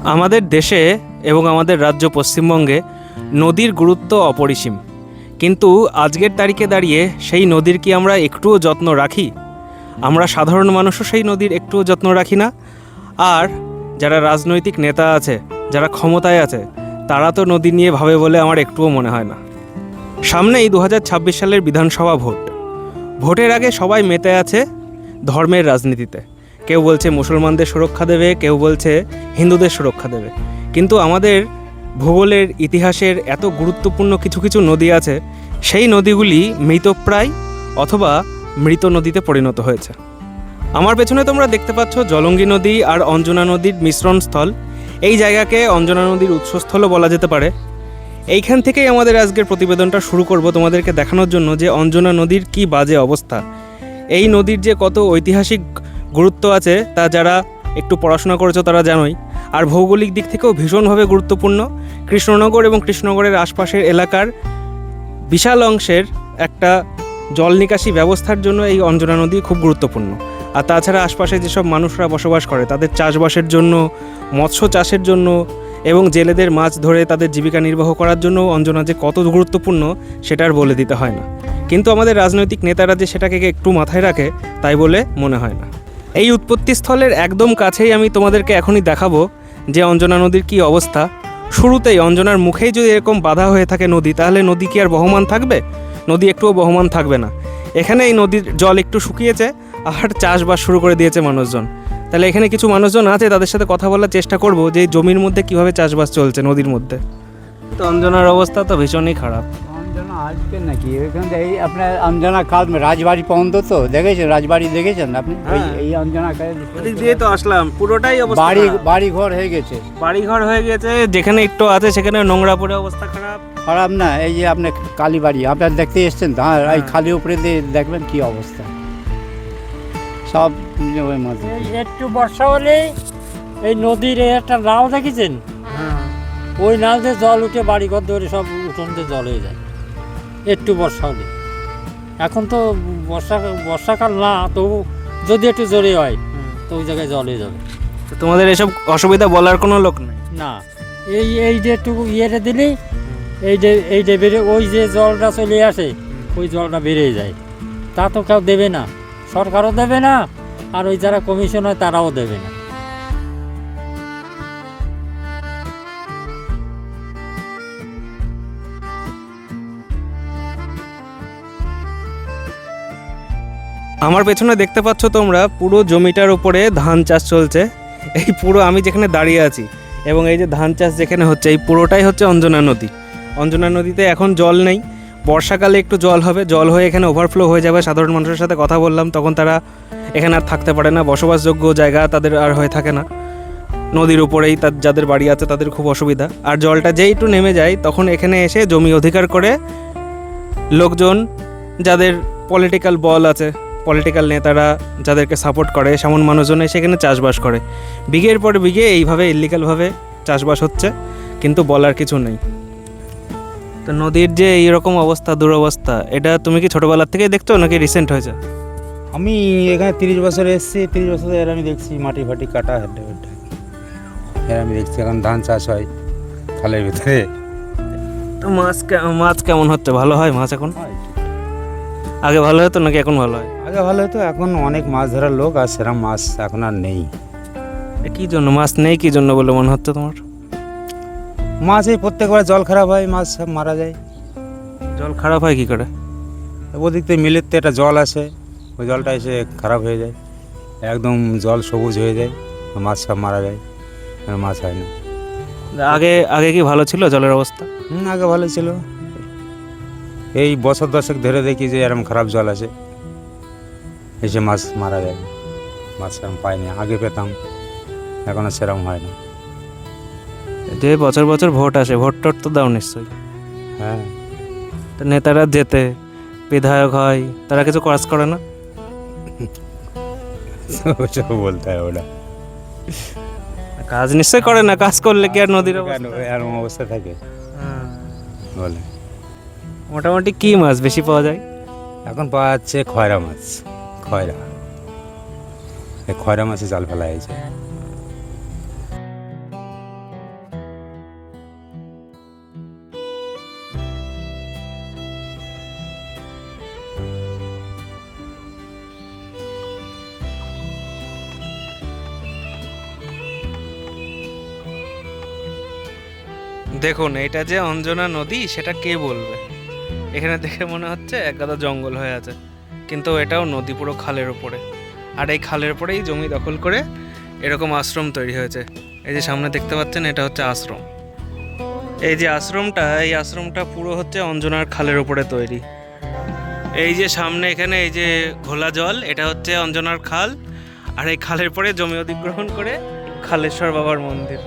আমাদের দেশে এবং আমাদের রাজ্য পশ্চিমবঙ্গে নদীর গুরুত্ব অপরিসীম, কিন্তু আজকের তারিখে দাঁড়িয়ে সেই নদীর কি আমরা একটুও যত্ন রাখি? আমরা সাধারণ মানুষও সেই নদীর একটুও যত্ন রাখি না। আর যারা রাজনৈতিক নেতা আছে, যারা ক্ষমতায় আছে, তারা তো নদী নিয়ে ভাবে বলে আমার একটুও মনে হয় না। সামনেই 2026 সালের বিধানসভা ভোট। ভোটের আগে সবাই মেতে আছে ধর্মের রাজনীতিতে। কেউ বলছে মুসলমানদের সুরক্ষা দেবে, কেউ বলছে হিন্দুদের সুরক্ষা দেবে। কিন্তু আমাদের ভূগোলের ইতিহাসের এত গুরুত্বপূর্ণ কিছু কিছু নদী আছে, সেই নদীগুলি মৃতপ্রায় অথবা মৃত নদীতে পরিণত হয়েছে। আমার পেছনে তোমরা দেখতে পাচ্ছ জলঙ্গি নদী আর অঞ্জনা নদীর মিশ্রণস্থল। এই জায়গাকে অঞ্জনা নদীর উৎসস্থলও বলা যেতে পারে। এইখান থেকেই আমাদের আজকের প্রতিবেদনটা শুরু করব, তোমাদেরকে দেখানোর জন্য যে অঞ্জনা নদীর কি বাজে অবস্থা। এই নদীর যে কত ঐতিহাসিক গুরুত্ব আছে তা যারা একটু পড়াশোনা করেছো তারা জানোই। আর ভৌগোলিক দিক থেকেও ভীষণভাবে গুরুত্বপূর্ণ। কৃষ্ণনগর এবং কৃষ্ণনগরের আশপাশের এলাকার বিশাল অংশের একটা জল নিকাশি ব্যবস্থার জন্য এই অঞ্জনা নদী খুব গুরুত্বপূর্ণ। আর তাছাড়া আশপাশে যেসব মানুষরা বসবাস করে তাদের চাষবাসের জন্য, মৎস্য চাষের জন্য এবং জেলেদের মাছ ধরে তাদের জীবিকা নির্বাহ করার জন্য অঞ্জনা যে কত গুরুত্বপূর্ণ সেটা আর বলে দিতে হয় না। কিন্তু আমাদের রাজনৈতিক নেতারা যে সেটাকে একটু মাথায় রাখে তাই বলে মনে হয় না। এই উৎপত্তিস্থলের একদম কাছেই আমি তোমাদেরকে এখনই দেখাবো যে অঞ্জনা নদীর কী অবস্থা। শুরুতেই অঞ্জনার মুখেই যদি এরকম বাধা হয়ে থাকে নদী, তাহলে নদী কি আর বহমান থাকবে? নদী একটুও বহমান থাকবে না। এখানে এই নদীর জল একটু শুকিয়েছে আর চাষবাস শুরু করে দিয়েছে মানুষজন। তাহলে এখানে কিছু মানুষজন আছে, তাদের সাথে কথা বলার চেষ্টা করব যে এই জমির মধ্যে কিভাবে চাষবাস চলছে নদীর মধ্যে। তো অঞ্জনার অবস্থা তো ভীষণই খারাপ। অঞ্জনা আসবে নাকি ওইখান থেকে? এই আপনার অঞ্জনা খাল রাজবাড়ি পর্যন্ত তো দেখেছেন, রাজবাড়ি দেখেছেন আপনি? এই অঞ্জনা ওদিক দিয়ে তো আসলাম, পুরোটাই অবস্থা বাড়ি ঘর হয়ে গেছে, বাড়িঘর হয়ে গেছে। যেখানে একটু আছে সেখানে নোংরা পড়ে অবস্থা খারাপ। খারাপ না, এই যে আপনার কালীবাড়ি আপনার দেখতে এসছেন, হ্যাঁ এই খালি উপরে দিয়ে দেখবেন কি অবস্থা, সব ওই মধ্যে। একটু বর্ষা হলে এই নদীর একটা নাও দেখেছেন, ওই নাও দিয়ে জল উঠে বাড়িঘর ধরে সব উঠোনতে জল হয়ে যায় একটু বর্ষা হলে। এখন তো বর্ষাকাল না, তবু যদি একটু জোরে হয় তো ওই জায়গায় জল হয়ে যাবে। তো তোমাদের এসব অসুবিধা বলার কোনো লোক নেই? না, এই যে একটু ইয়েটা দিলেই এই যে বেড়ে ওই যে জলটা চলে আসে, ওই জলটা বেড়ে যায়। তা তো কেউ দেবে না, সরকারও দেবে না, আর ওই যারা কমিশন হয় তারাও দেবে না। আমার পেছনে দেখতে পাচ্ছ তোমরা পুরো জমিটার উপরে ধান চাষ চলছে। এই পুরো আমি যেখানে দাঁড়িয়ে আছি এবং এই যে ধান চাষ যেখানে হচ্ছে, এই পুরোটাই হচ্ছে অঞ্জনা নদী। অঞ্জনা নদীতে এখন জল নেই, বর্ষাকালে একটু জল হবে, জল হয়ে এখানে ওভারফ্লো হয়ে যাবে। সাধারণ মানুষের সাথে কথা বললাম, তখন তারা এখানে আর থাকতে পারে না, বসবাসযোগ্য জায়গা তাদের আর হয়ে থাকে না। নদীর উপরেই যাদের বাড়ি আছে তাদের খুব অসুবিধা। আর জলটা যেই একটু নেমে যায় তখন এখানে এসে জমি অধিকার করে লোকজন, যাদের পলিটিক্যাল বল আছে, পলিটিক্যাল নেতারা যাদেরকে সাপোর্ট করে, সেমন মানুষজন সেখানে চাষবাস করে। বিঘের পর বিঘে এইভাবে ইলিগালভাবে চাষবাস হচ্ছে, কিন্তু বলার কিছু নেই। তো নদীর যে এইরকম অবস্থা, দুরবস্থা, এটা তুমি কি ছোটোবেলার থেকেই দেখছো নাকি রিসেন্ট হয়েছে? আমি এখানে 30 বছর এসেছি, 30 বছর এর আমি দেখছি মাটি ফাটি কাটা হেঁটে হেঁটে এর আমি দেখছি। এখন ধান চাষ হয় খালের ভিতরে। তো মাছ কেমন হচ্ছে? ভালো হয় মাছ এখন? আগে ভালো হতো নাকি এখন ভালো হয়? আগে ভালো হতো, এখন অনেক মাছ ধরার লোক আর সেরকম মাছ এখন আর নেই। কী জন্য মাছ নেই, কী জন্য বলে মনে হচ্ছে তোমার? মাছ এই প্রত্যেকবার জল খারাপ হয়, মাছ সব মারা যায়। জল খারাপ হয় কী করে? ওদিক থেকে মিলের তো একটা জল আসে, ওই জলটা এসে খারাপ হয়ে যায়, একদম জল সবুজ হয়ে যায়, মাছ সব মারা যায়, মাছ হয় না। আগে কি ভালো ছিল জলের অবস্থা? আগে ভালো ছিল। এই বছর দশেক ধরে দেখি যে এরকম খারাপ জল আসে, এসে মাছ মারা যায়, মাছ সেরকম পাইনি। আগে পেতাম, এখন আর সেরকম হয় না। যে বছর বছর ভোট আসে, ভোট টোট তো দাও নিশ্চয়ই? হ্যাঁ। তো নেতারা যেতে, বিধায়ক হয়, তারা কিছু কাজ করে না? ওসব বলতে হয় ওটা। কাজ নিশ্চয়ই করে না, কাজ করলে কি আর নদীর এরকম অবস্থা থাকে বলে। মোটামুটি কি মাছ বেশি পাওয়া যায় এখন? পাওয়া যাচ্ছে খয়রা মাছ, খয়রা। এই খয়রা মাছে জাল ফেলা হয়েছে। দেখুন এটা যে অঞ্জনা নদী সেটা কে বলবে। এখানে দেখে মনে হচ্ছে একগাদা জঙ্গল হয়ে আছে, কিন্তু এটাও নদী, পুরো খালের উপরে। আর এই খালের উপরেই জমি দখল করে এরকম আশ্রম তৈরি হয়েছে। এই যে সামনে দেখতে পাচ্ছেন এটা হচ্ছে আশ্রম। এই যে আশ্রমটা, এই আশ্রমটা পুরো হচ্ছে অঞ্জনার খালের উপরে তৈরি। এই যে সামনে এখানে এই যে ঘোলা জল, এটা হচ্ছে অঞ্জনার খাল। আর এই খালের পরে জমি অধিগ্রহণ করে খালেশ্বর বাবার মন্দির।